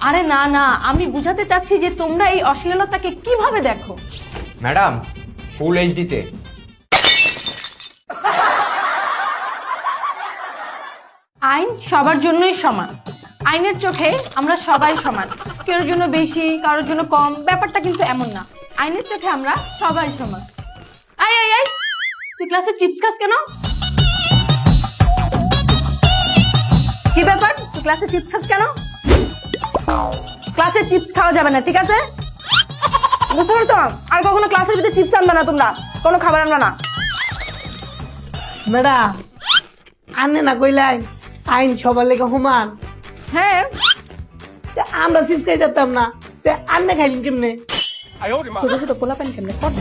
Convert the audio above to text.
আরে না না, আমি বুঝাতে চাচ্ছি যে তোমরা এই অশ্লীলতাকে কিভাবে দেখো। ম্যাডাম ফুল এইচডি তে। আইন সবার জন্যই সমান। আইনের চোখে আমরা সবাই সমান, কারোর জন্য বেশি কারোর জন্য কম, ব্যাপারটা কিন্তু এমন না। আইনের চোখে আমরা সবাই সমান। আই আই আই, তুই ক্লাসে চিপস খাস কেন? কি ব্যাপার, তুই ক্লাসে চিপস খাস কেন? ক্লাসে চিপস খাওয়া যাবে না, ঠিক আছে? বুঝতে পারছো? আর কখনো ক্লাসের ভিতরে চিপস আনবে না, তোমরা কোনো খাবার আনবে না। ম্যাডাম আনে না কইলাই আইন সবার লেগে সমান। হ্যাঁ, তা আমরা চিপস খাই যেতাম না, তা আন্নে খাইলেন কেমনে? ছোট ছোট পোলাপান কেমনে করতে